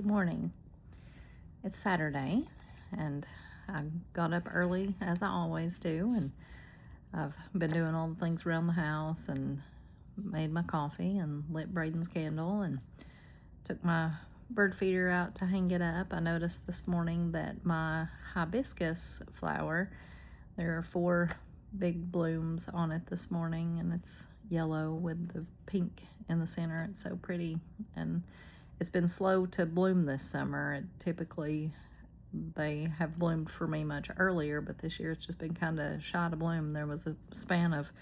Good morning. It's Saturday, and I got up early as I always do, and I've been doing all the things around the house and made my coffee and lit Brayden's candle and took my bird feeder out to hang it up. I noticed this morning that my hibiscus flower, there are 4 big blooms on it this morning, and it's yellow with the pink in the center. It's so pretty, and it's been slow to bloom this summer. Typically they have bloomed for me much earlier, but this year it's just been kind of shy to bloom. There was a span of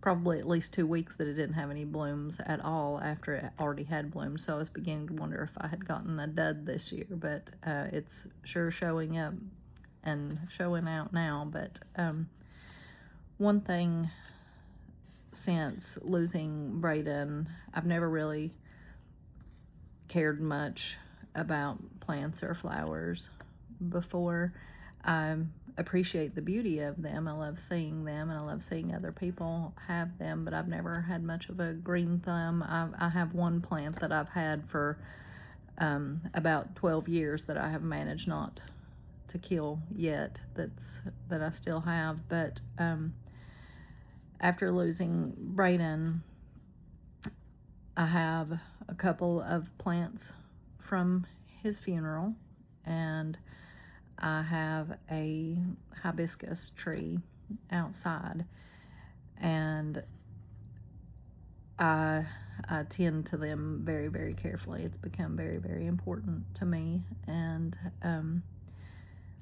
probably at least 2 weeks that it didn't have any blooms at all after it already had bloomed. So I was beginning to wonder if I had gotten a dud this year, but it's sure showing up and showing out now. But one thing, since losing Brayden, I've never really cared much about plants or flowers before. I appreciate the beauty of them. I love seeing them, and I love seeing other people have them, but I've never had much of a green thumb. I have one plant that I've had for about 12 years that I have managed not to kill yet, that I still have. But after losing Brayden, I have a couple of plants from his funeral, and I have a hibiscus tree outside, and I tend to them very, very carefully. It's become very, very important to me, and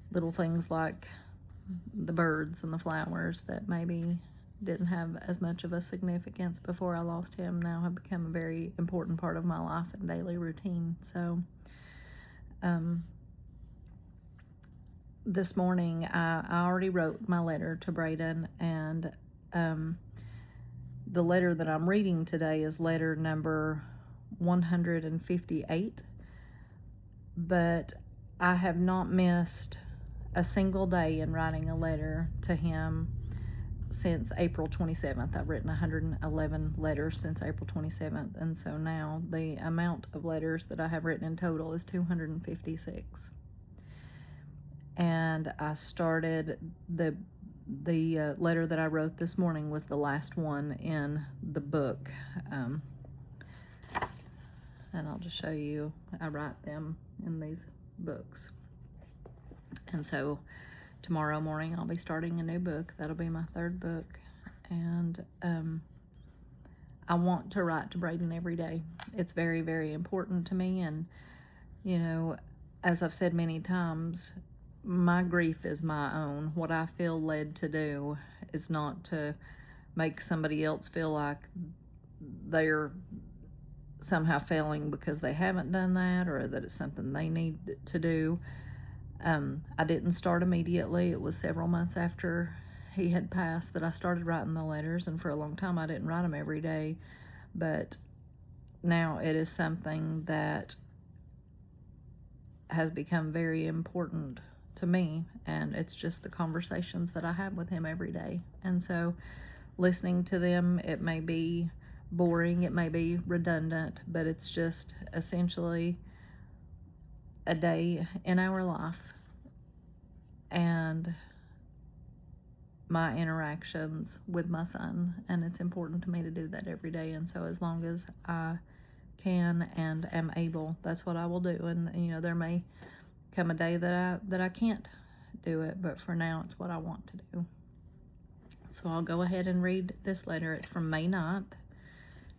little things like the birds and the flowers that maybe didn't have as much of a significance before I lost him now have become a very important part of my life and daily routine. So this morning I already wrote my letter to Brayden, and the letter that I'm reading today is letter number 158, but I have not missed a single day in writing a letter to him since April 27th. I've written 111 letters since April 27th, and so now the amount of letters that I have written in total is 256. And I started the letter that I wrote this morning was the last one in the book, and I'll just show you. I write them in these books, and so tomorrow morning I'll be starting a new book. That'll be my 3rd book, and I want to write to Brayden every day. It's very, very important to me, and you know, as I've said many times, my grief is my own. What I feel led to do is not to make somebody else feel like they're somehow failing because they haven't done that, or that it's something they need to do. I didn't start immediately. It was several months after he had passed that I started writing the letters, and for a long time I didn't write them every day, but now it is something that has become very important to me, and it's just the conversations that I have with him every day. And so listening to them, it may be boring, it may be redundant, but it's just essentially a day in our life and my interactions with my son, and it's important to me to do that every day. And so as long as I can and am able, that's what I will do. And you know, there may come a day that I can't do it, but for now it's what I want to do. So I'll go ahead and read this letter. It's from May 9th,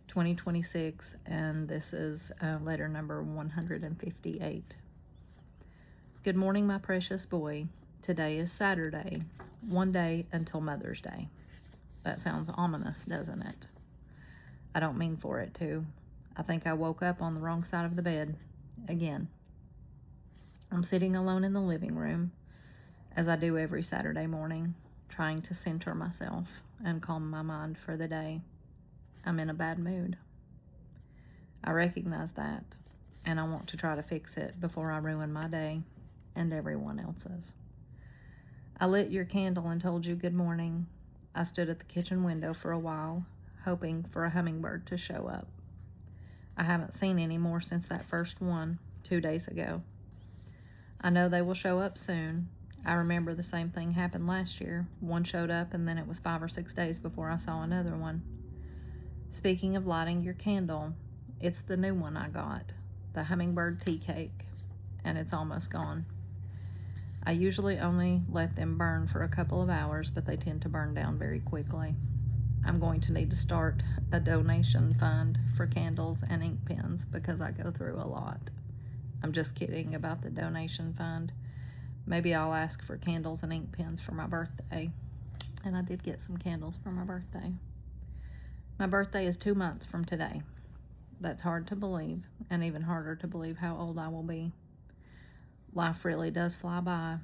2026, and this is letter number 158. Good morning, my precious boy. Today is Saturday, one day until Mother's Day. That sounds ominous, doesn't it? I don't mean for it to. I think I woke up on the wrong side of the bed again. I'm sitting alone in the living room, as I do every Saturday morning, trying to center myself and calm my mind for the day. I'm in a bad mood. I recognize that, and I want to try to fix it before I ruin my day and everyone else's. I lit your candle and told you good morning. I stood at the kitchen window for a while, hoping for a hummingbird to show up. I haven't seen any more since that first one, 2 days ago. I know they will show up soon. I remember the same thing happened last year. One showed up and then it was 5 or 6 days before I saw another one. Speaking of lighting your candle, it's the new one I got, the hummingbird tea cake, and it's almost gone. I usually only let them burn for a couple of hours, but they tend to burn down very quickly. I'm going to need to start a donation fund for candles and ink pens because I go through a lot. I'm just kidding about the donation fund. Maybe I'll ask for candles and ink pens for my birthday. And I did get some candles for my birthday. My birthday is 2 months from today. That's hard to believe, and even harder to believe how old I will be. Life really does fly by.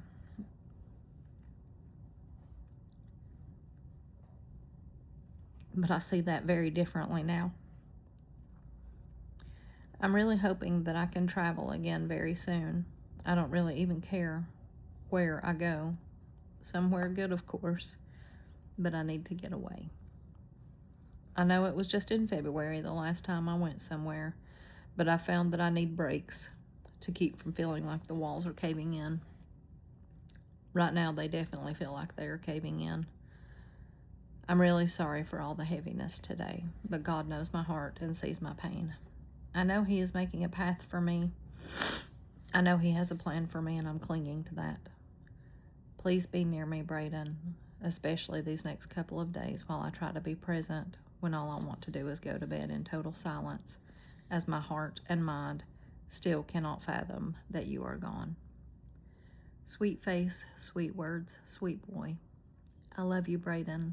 But I see that very differently now. I'm really hoping that I can travel again very soon. I don't really even care where I go. Somewhere good, of course, but I need to get away. I know it was just in February the last time I went somewhere, but I found that I need breaks to keep from feeling like the walls are caving in. Right now, they definitely feel like they are caving in. I'm really sorry for all the heaviness today, but God knows my heart and sees my pain. I know He is making a path for me. I know He has a plan for me, and I'm clinging to that. Please be near me, Brayden, especially these next couple of days while I try to be present when all I want to do is go to bed in total silence, as my heart and mind still cannot fathom that you are gone. Sweet face, sweet words, sweet boy. I love you, Brayden.